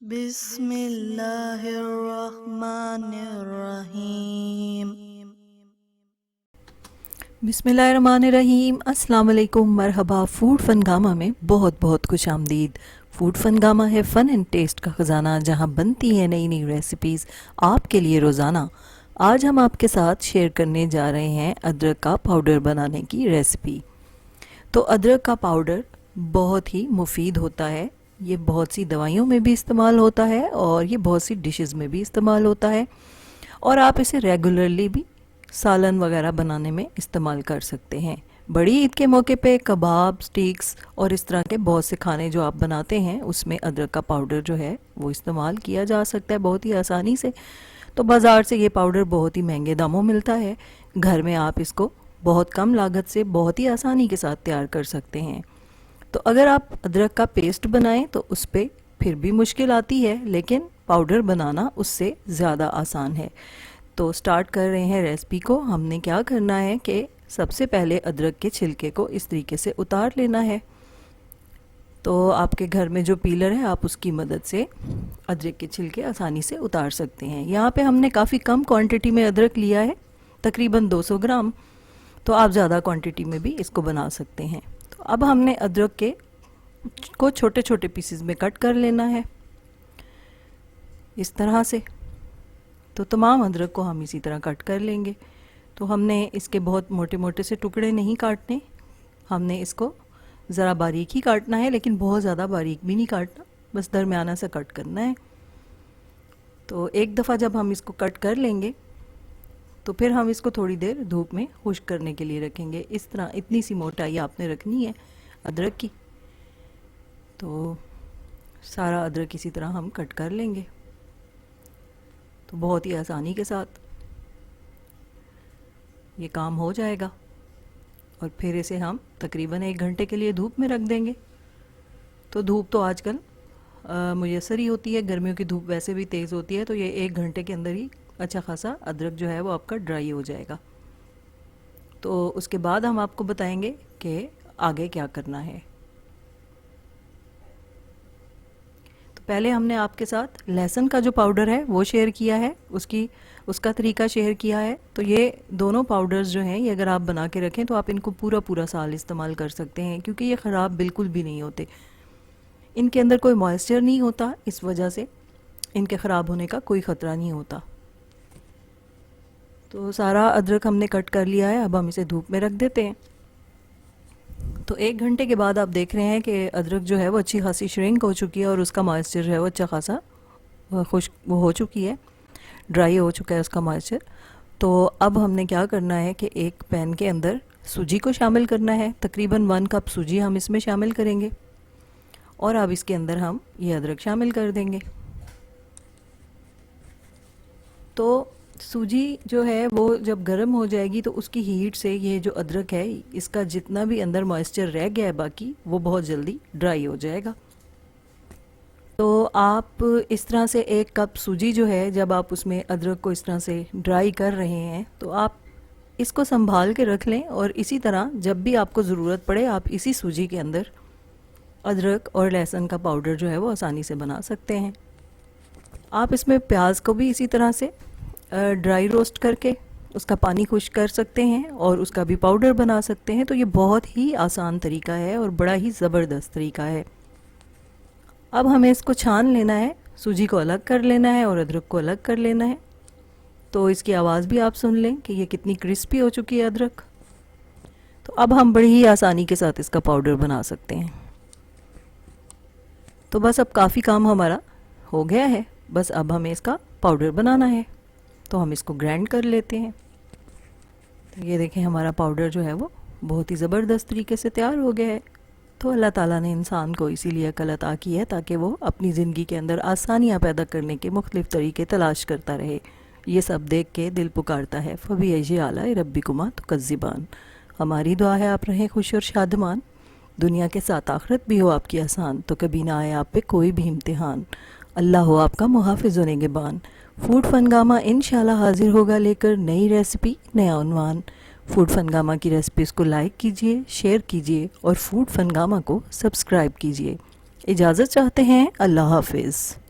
बिस्मिल्लाहिर्रहमानिर्रहीम। बिस्मिल्लाहिर्रहमानिर्रहीम। अस्सलाम वालेकुम, मरहबा। फूड फनगामा में बहुत बहुत खुश आमदीद। फूड फनगामा है फ़न एंड टेस्ट का ख़जाना, जहां बनती है नई नई रेसिपीज़ आपके लिए रोज़ाना। आज हम आपके साथ शेयर करने जा रहे हैं अदरक का पाउडर बनाने की रेसिपी। तो अदरक का पाउडर बहुत ही मुफीद होता है। ये बहुत सी दवाइयों में भी इस्तेमाल होता है और ये बहुत सी डिशेस में भी इस्तेमाल होता है, और आप इसे रेगुलरली भी सालन वगैरह बनाने में इस्तेमाल कर सकते हैं। बड़ी ईद के मौके पे कबाब, स्टीक्स और इस तरह के बहुत से खाने जो आप बनाते हैं उसमें अदरक का पाउडर जो है वो इस्तेमाल किया जा सकता है बहुत ही आसानी से। तो बाज़ार से ये पाउडर बहुत ही महंगे दामों मिलता है। घर में आप इसको बहुत कम लागत से बहुत ही आसानी के साथ तैयार कर सकते हैं। तो अगर आप अदरक का पेस्ट बनाएं तो उस पर फिर भी मुश्किल आती है, लेकिन पाउडर बनाना उससे ज़्यादा आसान है। तो स्टार्ट कर रहे हैं रेसिपी को। हमने क्या करना है कि सबसे पहले अदरक के छिलके को इस तरीके से उतार लेना है। तो आपके घर में जो पीलर है आप उसकी मदद से अदरक के छिलके आसानी से उतार सकते हैं। यहाँ पे हमने काफ़ी कम क्वांटिटी में अदरक लिया है, तकरीबन 200 ग्राम। तो आप ज़्यादा क्वांटिटी में भी इसको बना सकते हैं। तो अब हमने अदरक के को छोटे छोटे पीसेस में कट कर लेना है इस तरह से। तो तमाम अदरक को हम इसी तरह कट कर लेंगे। तो हमने इसके बहुत मोटे मोटे से टुकड़े नहीं काटने, हमने इसको ज़रा बारीक ही काटना है, लेकिन बहुत ज़्यादा बारीक भी नहीं काटना, बस दरमियाना सा कट करना है। तो एक दफ़ा जब हम इसको कट कर लेंगे तो फिर हम इसको थोड़ी देर धूप में खुश्क करने के लिए रखेंगे। इस तरह इतनी सी मोटाई आपने रखनी है अदरक की। तो सारा अदरक इसी तरह हम कट कर लेंगे, तो बहुत ही आसानी के साथ ये काम हो जाएगा। और फिर इसे हम तकरीबन 1 घंटे के लिए धूप में रख देंगे। तो धूप तो आजकल मुयसर ही होती है, गर्मियों की धूप वैसे भी तेज़ होती है, तो ये 1 घंटे के अंदर ही अच्छा खासा अदरक जो है वो आपका ड्राई हो जाएगा। तो उसके बाद हम आपको बताएंगे कि आगे क्या करना है। तो पहले हमने आपके साथ लहसुन का जो पाउडर है वो शेयर किया है, उसका तरीका शेयर किया है। तो ये दोनों पाउडर्स जो हैं ये अगर आप बना के रखें तो आप इनको पूरा पूरा साल इस्तेमाल कर सकते हैं, क्योंकि ये ख़राब बिल्कुल भी नहीं होते। इनके अंदर कोई मॉइस्चर नहीं होता, इस वजह से इनके ख़राब होने का कोई ख़तरा नहीं होता। तो सारा अदरक हमने कट कर लिया है, अब हम इसे धूप में रख देते हैं। तो 1 घंटे के बाद आप देख रहे हैं कि अदरक जो है वो अच्छी खासी श्रिंक हो चुकी है और उसका मॉइस्चर जो है वो अच्छा खासा खुश्क वो हो चुकी है, ड्राई हो चुका है उसका मॉइस्चर। तो अब हमने क्या करना है कि एक पैन के अंदर सूजी को शामिल करना है। तकरीबन 1 कप सूजी हम इसमें शामिल करेंगे, और अब इसके अंदर हम ये अदरक शामिल कर देंगे। तो सूजी जो है वो जब गर्म हो जाएगी तो उसकी हीट से ये जो अदरक है इसका जितना भी अंदर मॉइस्चर रह गया है बाकी, वो बहुत जल्दी ड्राई हो जाएगा। तो आप इस तरह से 1 कप सूजी जो है, जब आप उसमें अदरक को इस तरह से ड्राई कर रहे हैं तो आप इसको संभाल के रख लें, और इसी तरह जब भी आपको ज़रूरत पड़े आप इसी सूजी के अंदर अदरक और लहसुन का पाउडर जो है वो आसानी से बना सकते हैं। आप इसमें प्याज को भी इसी तरह से ड्राई रोस्ट करके उसका पानी खुश्क कर सकते हैं और उसका भी पाउडर बना सकते हैं। तो ये बहुत ही आसान तरीका है और बड़ा ही ज़बरदस्त तरीका है। अब हमें इसको छान लेना है, सूजी को अलग कर लेना है और अदरक को अलग कर लेना है। तो इसकी आवाज़ भी आप सुन लें कि ये कितनी क्रिस्पी हो चुकी है अदरक। तो अब हम बड़ी ही आसानी के साथ इसका पाउडर बना सकते हैं। तो बस अब काफ़ी काम हमारा हो गया है, बस अब हमें इसका पाउडर बनाना है। तो हम इसको ग्राइंड कर लेते हैं। तो ये देखें हमारा पाउडर जो है वो बहुत ही ज़बरदस्त तरीके से तैयार हो गया है। तो अल्लाह ताला ने इंसान को इसीलिए अक्ल अता की है ताकि वो अपनी ज़िंदगी के अंदर आसानियाँ पैदा करने के मुख्तलिफ़ तरीके तलाश करता रहे। ये सब देख के दिल पुकारता है, फ़बी आला रब्बिकुमा तुकज़्ज़िबान। हमारी दुआ है आप रहें खुश और शादमान, दुनिया के साथ आखिरत भी हो आपकी आसान, तो कभी ना आए आप पे कोई भी इम्तिहान। अल्लाह हो आपका मुहाफ़िज़ व निगहबान। फूड फनगामा इंशाल्लाह हाजिर होगा लेकर नई रेसिपी, नया उन्वान। फूड फनगामा की रेसिपीज़ को लाइक कीजिए, शेयर कीजिए और फूड फनगामा को सब्सक्राइब कीजिए। इजाज़त चाहते हैं, अल्लाह हाफिज़।